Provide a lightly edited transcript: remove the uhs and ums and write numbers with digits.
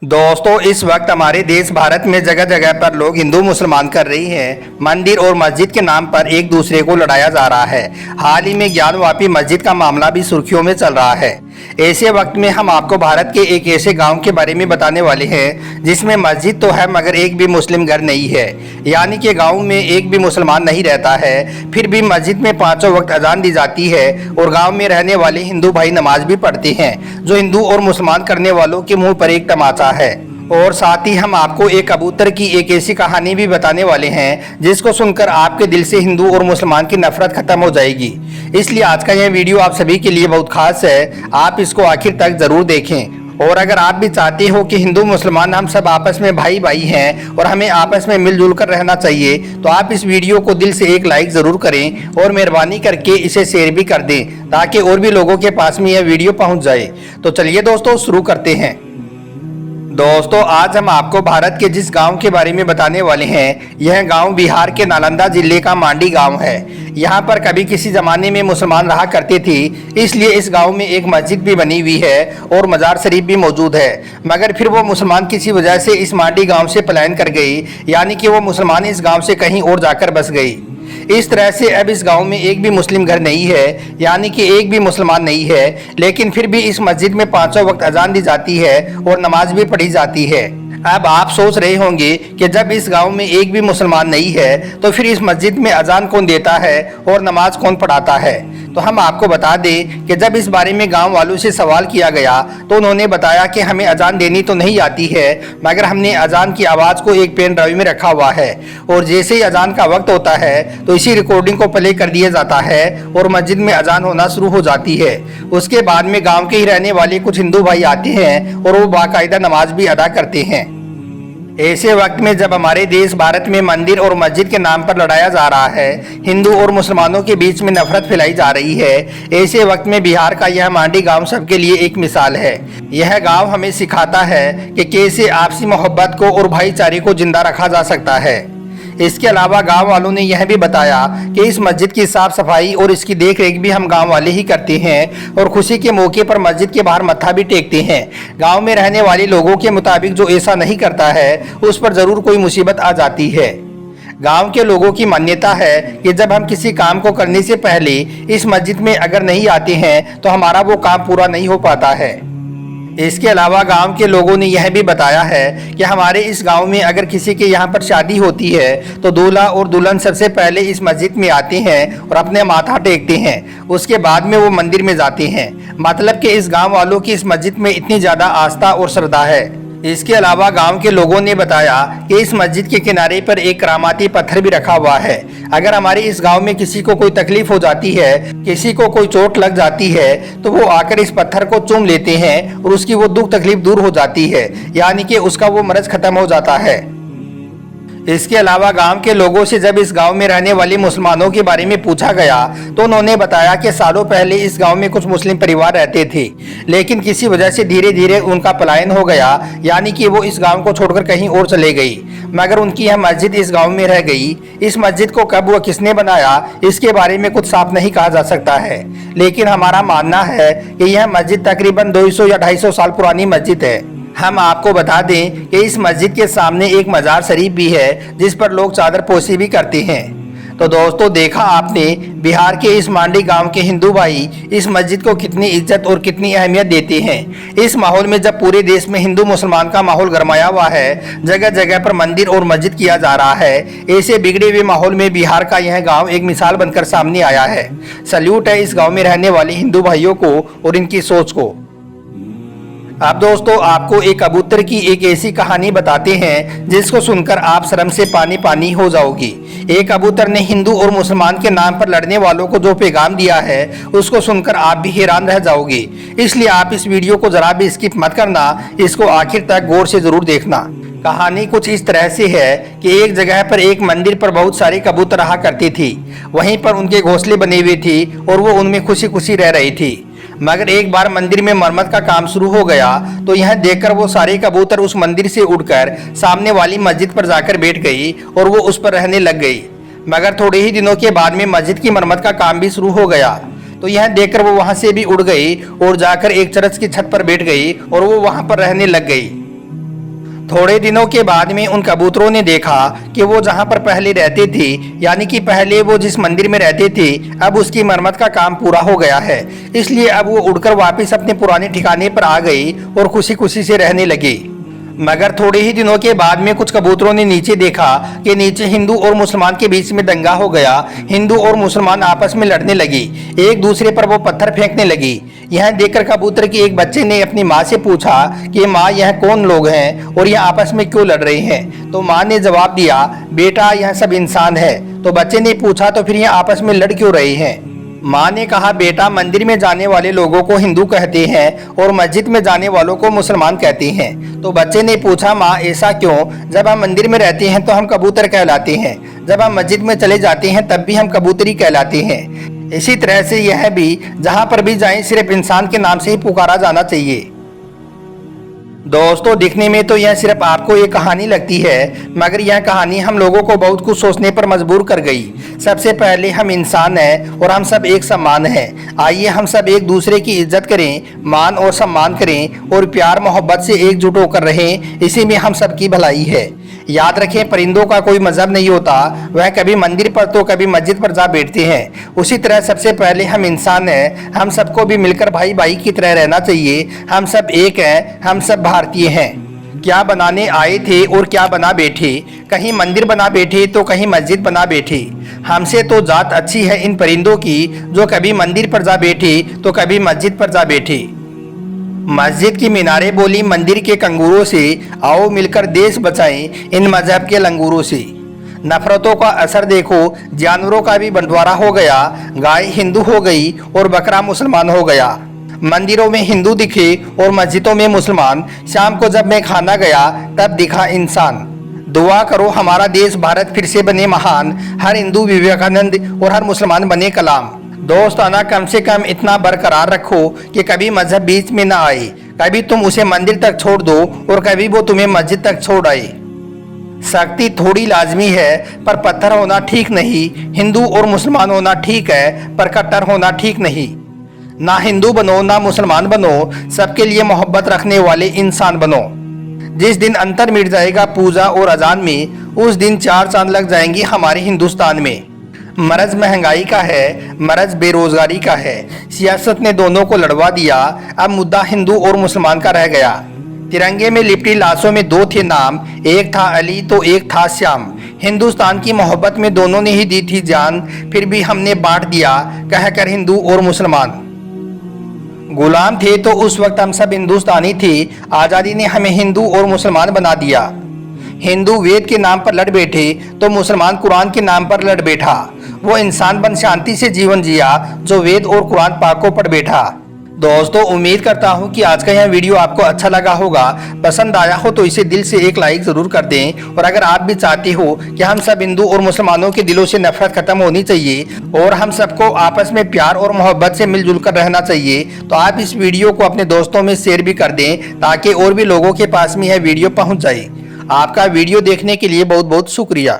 दोस्तों, इस वक्त हमारे देश भारत में जगह जगह पर लोग हिंदू मुसलमान कर रही हैं। मंदिर और मस्जिद के नाम पर एक दूसरे को लड़ाया जा रहा है। हाल ही में ज्ञानवापी मस्जिद का मामला भी सुर्खियों में चल रहा है। ऐसे वक्त में हम आपको भारत के एक ऐसे गांव के बारे में बताने वाले हैं जिसमें मस्जिद तो है मगर एक भी मुस्लिम घर नहीं है। यानी कि गाँव में एक भी मुसलमान नहीं रहता है, फिर भी मस्जिद में पाँचों वक्त अजान दी जाती है और गाँव में रहने वाले हिंदू भाई नमाज भी पढ़ते हैं, जो हिंदू और मुसलमान करने वालों के मुँह पर एक तमाचा है। और साथ ही हम आपको एक कबूतर की एक ऐसी कहानी भी बताने वाले हैं जिसको सुनकर आपके दिल से हिंदू और मुसलमान की नफरत खत्म हो जाएगी। इसलिए आज का यह वीडियो आप सभी के लिए बहुत खास है, आप इसको आखिर तक जरूर देखें। और अगर आप भी चाहते हो कि हिंदू मुसलमान हम सब आपस में भाई भाई हैं और हमें आपस में मिलजुल कर रहना चाहिए, तो आप इस वीडियो को दिल से एक लाइक जरूर करें और मेहरबानी करके इसे शेयर भी कर दें ताकि और भी लोगों के पास में यह वीडियो पहुंच जाए। तो चलिए दोस्तों, शुरू करते हैं। दोस्तों, आज हम आपको भारत के जिस गांव के बारे में बताने वाले हैं, यह गांव बिहार के नालंदा जिले का मांडी गांव है। यहाँ पर कभी किसी जमाने में मुसलमान रहा करते थे, इसलिए इस गांव में एक मस्जिद भी बनी हुई है और मजार शरीफ भी मौजूद है। मगर फिर वो मुसलमान किसी वजह से इस मांडी गांव से पलायन कर गई, यानी कि वो मुसलमान इस गांव से कहीं और जाकर बस गई। इस तरह से अब इस गांव में एक भी मुस्लिम घर नहीं है, यानी कि एक भी मुसलमान नहीं है। लेकिन फिर भी इस मस्जिद में पांचों वक्त अजान दी जाती है और नमाज भी पढ़ी जाती है। अब आप सोच रहे होंगे कि जब इस गांव में एक भी मुसलमान नहीं है तो फिर इस मस्जिद में अजान कौन देता है और नमाज कौन पढ़ाता है। तो हम आपको बता दें कि जब इस बारे में गांव वालों से सवाल किया गया तो उन्होंने बताया कि हमें अजान देनी तो नहीं आती है, मगर हमने अजान की आवाज़ को एक पेन ड्राइव में रखा हुआ है और जैसे ही अजान का वक्त होता है तो इसी रिकॉर्डिंग को प्ले कर दिया जाता है और मस्जिद में अजान होना शुरू हो जाती है। उसके बाद में गाँव के ही रहने वाले कुछ हिंदू भाई आते हैं और वो बाकायदा नमाज भी अदा करते हैं। ऐसे वक्त में जब हमारे देश भारत में मंदिर और मस्जिद के नाम पर लड़ाया जा रहा है, हिंदू और मुसलमानों के बीच में नफरत फैलाई जा रही है, ऐसे वक्त में बिहार का यह मांडी गांव सबके लिए एक मिसाल है। यह गांव हमें सिखाता है कि कैसे आपसी मोहब्बत को और भाईचारे को जिंदा रखा जा सकता है। इसके अलावा गांव वालों ने यह भी बताया कि इस मस्जिद की साफ सफाई और इसकी देख रेख भी हम गांव वाले ही करते हैं और खुशी के मौके पर मस्जिद के बाहर मत्था भी टेकते हैं। गांव में रहने वाले लोगों के मुताबिक जो ऐसा नहीं करता है उस पर जरूर कोई मुसीबत आ जाती है। गांव के लोगों की मान्यता है कि जब हम किसी काम को करने से पहले इस मस्जिद में अगर नहीं आते हैं तो हमारा वो काम पूरा नहीं हो पाता है। इसके अलावा गांव के लोगों ने यह भी बताया है कि हमारे इस गांव में अगर किसी के यहाँ पर शादी होती है तो दूल्हा और दुल्हन सबसे पहले इस मस्जिद में आते हैं और अपने माथा टेकते हैं, उसके बाद में वो मंदिर में जाते हैं। मतलब कि इस गांव वालों की इस मस्जिद में इतनी ज़्यादा आस्था और श्रद्धा है। इसके अलावा गांव के लोगों ने बताया कि इस मस्जिद के किनारे पर एक करामाती पत्थर भी रखा हुआ है। अगर हमारे इस गांव में किसी को कोई तकलीफ हो जाती है, किसी को कोई चोट लग जाती है, तो वो आकर इस पत्थर को चूम लेते हैं और उसकी वो दुख तकलीफ दूर हो जाती है, यानी कि उसका वो मर्ज खत्म हो जाता है। इसके अलावा गांव के लोगों से जब इस गांव में रहने वाले मुसलमानों के बारे में पूछा गया तो उन्होंने बताया कि सालों पहले इस गांव में कुछ मुस्लिम परिवार रहते थे, लेकिन किसी वजह से धीरे धीरे उनका पलायन हो गया, यानी कि वो इस गांव को छोड़कर कहीं और चले गई। मगर उनकी यह मस्जिद इस गाँव में रह गई। इस मस्जिद को कब व किसने बनाया इसके बारे में कुछ साफ नहीं कहा जा सकता है, लेकिन हमारा मानना है कि यह मस्जिद तकरीबन 200 या 250 साल पुरानी मस्जिद है। हम आपको बता दें कि इस मस्जिद के सामने एक मजार शरीफ भी है जिस पर लोग चादर पोशी भी करते हैं। तो दोस्तों, देखा आपने बिहार के इस मांडी गांव के हिंदू भाई इस मस्जिद को कितनी इज्जत और कितनी अहमियत देते हैं। इस माहौल में जब पूरे देश में हिंदू मुसलमान का माहौल गरमाया हुआ है, जगह जगह पर मंदिर और मस्जिद किया जा रहा है, ऐसे बिगड़े हुए माहौल में बिहार का यह गाँव एक मिसाल बनकर सामने आया है। सल्यूट है इस गाँव में रहने वाले हिंदू भाइयों को और इनकी सोच को। अब दोस्तों, आपको एक कबूतर की एक ऐसी कहानी बताते हैं जिसको सुनकर आप शर्म से पानी पानी हो जाओगी। एक कबूतर ने हिंदू और मुसलमान के नाम पर लड़ने वालों को जो पैगाम दिया है उसको सुनकर आप भी हैरान रह जाओगे। इसलिए आप इस वीडियो को जरा भी स्किप मत करना, इसको आखिर तक गौर से जरूर देखना। कहानी कुछ इस तरह से है कि एक जगह पर एक मंदिर पर बहुत सारे कबूतर रहा करते थे। वहीं पर उनके घोंसले बने हुए थे और वो उनमें खुशी खुशी रह रही थी। मगर एक बार मंदिर में मरम्मत का काम शुरू हो गया तो यह देखकर वो सारे कबूतर उस मंदिर से उड़कर सामने वाली मस्जिद पर जाकर बैठ गई और वो उस पर रहने लग गई। मगर थोड़े ही दिनों के बाद में मस्जिद की मरम्मत का काम भी शुरू हो गया तो यह देखकर वो वहां से भी उड़ गई और जाकर एक चर्च की छत पर बैठ गई और वो वहां पर रहने लग गई। थोड़े दिनों के बाद में उन कबूतरों ने देखा कि वो जहां पर पहले रहते थे, यानी कि पहले वो जिस मंदिर में रहते थे, अब उसकी मरम्मत का काम पूरा हो गया है। इसलिए अब वो उड़कर वापस अपने पुराने ठिकाने पर आ गई और खुशी खुशी से रहने लगे। मगर थोड़े ही दिनों के बाद में कुछ कबूतरों ने नीचे देखा कि नीचे हिंदू और मुसलमान के बीच में दंगा हो गया। हिंदू और मुसलमान आपस में लड़ने लगी, एक दूसरे पर वो पत्थर फेंकने लगी। यह देखकर कबूतर के एक बच्चे ने अपनी माँ से पूछा कि माँ, यह कौन लोग हैं और यह आपस में क्यों लड़ रहे हैं? तो माँ ने जवाब दिया, बेटा यह सब इंसान है। तो बच्चे ने पूछा, तो फिर यह आपस में लड़ क्यों रहे हैं? माँ ने कहा, बेटा मंदिर में जाने वाले लोगों को हिंदू कहते हैं और मस्जिद में जाने वालों को मुसलमान कहते हैं। तो बच्चे ने पूछा, माँ ऐसा क्यों? जब हम मंदिर में रहते हैं तो हम कबूतर कहलाते हैं, जब हम मस्जिद में चले जाते हैं तब भी हम कबूतरी कहलाते हैं। इसी तरह से यह भी जहाँ पर भी जाएं सिर्फ इंसान के नाम से ही पुकारा जाना चाहिए। दोस्तों, दिखने में तो यह सिर्फ आपको एक कहानी लगती है, मगर यह कहानी हम लोगों को बहुत कुछ सोचने पर मजबूर कर गई। सबसे पहले हम इंसान हैं और हम सब एक समान हैं। आइए हम सब एक दूसरे की इज्जत करें, मान और सम्मान करें और प्यार मोहब्बत से एकजुट होकर रहें। इसी में हम सब की भलाई है। याद रखें, परिंदों का कोई मजहब नहीं होता, वह कभी मंदिर पर तो कभी मस्जिद पर जा बैठते हैं। उसी तरह सबसे पहले हम इंसान हैं, हम सबको भी मिलकर भाई भाई की तरह रहना चाहिए। हम सब एक हैं, हम सब भारतीय हैं। क्या बनाने आए थे और क्या बना बैठे, कहीं मंदिर बना बैठे तो कहीं मस्जिद बना बैठे। हमसे तो जात अच्छी है इन परिंदों की, जो कभी मंदिर पर जा बैठे तो कभी मस्जिद पर जा बैठे। मस्जिद की मीनारें बोली मंदिर के कंगूरों से, आओ मिलकर देश बचाएं इन मजहब के लंगूरों से। नफरतों का असर देखो, जानवरों का भी बंटवारा हो गया। गाय हिंदू हो गई और बकरा मुसलमान हो गया। मंदिरों में हिंदू दिखे और मस्जिदों में मुसलमान। शाम को जब मैं खाना गया तब दिखा इंसान। दुआ करो हमारा देश भारत फिर से बने महान, हर हिंदू विवेकानंद और हर मुसलमान बने कलाम। दोस्ताना कम से कम इतना बरकरार रखो कि कभी मजहब बीच में ना आए, कभी तुम उसे मंदिर तक छोड़ दो और कभी वो तुम्हें मस्जिद तक छोड़ आए। सख्ती थोड़ी लाजमी है पर पत्थर होना ठीक नहीं। हिंदू और मुसलमान होना ठीक है पर कट्टर होना ठीक नहीं। ना हिंदू बनो ना मुसलमान बनो, सबके लिए मोहब्बत रखने वाले इंसान बनो। जिस दिन अंतर मिट जाएगा पूजा और अजान में, उस दिन 4 चांद लग जाएंगी हमारे हिंदुस्तान में। मरज महंगाई का है, मरज बेरोजगारी का है। सियासत ने दोनों को लड़वा दिया, अब मुद्दा हिंदू और मुसलमान का रह गया। तिरंगे में लिपटी लाशों में 2 थे नाम, एक था अली तो एक था श्याम। हिंदुस्तान की मोहब्बत में दोनों ने ही दी थी जान, फिर भी हमने बांट दिया कहकर हिंदू और मुसलमान। गुलाम थे तो उस वक्त हम सब हिंदुस्तानी थे, आज़ादी ने हमें हिंदू और मुसलमान बना दिया। हिंदू वेद के नाम पर लड़ बैठे तो मुसलमान कुरान के नाम पर लड़ बैठा। वो इंसान बन शांति से जीवन जिया जो वेद और कुरान पाक को पढ़ बैठा। दोस्तों, उम्मीद करता हूँ कि आज का यह वीडियो आपको अच्छा लगा होगा। पसंद आया हो तो इसे दिल से एक लाइक ज़रूर कर दें। और अगर आप भी चाहते हो कि हम सब हिंदू और मुसलमानों के दिलों से नफरत खत्म होनी चाहिए और हम सबको आपस में प्यार और मोहब्बत से मिलजुल कर रहना चाहिए, तो आप इस वीडियो को अपने दोस्तों में शेयर भी कर दें ताकि और भी लोगों के पास में यह वीडियो पहुँच जाए। आपका वीडियो देखने के लिए बहुत बहुत शुक्रिया।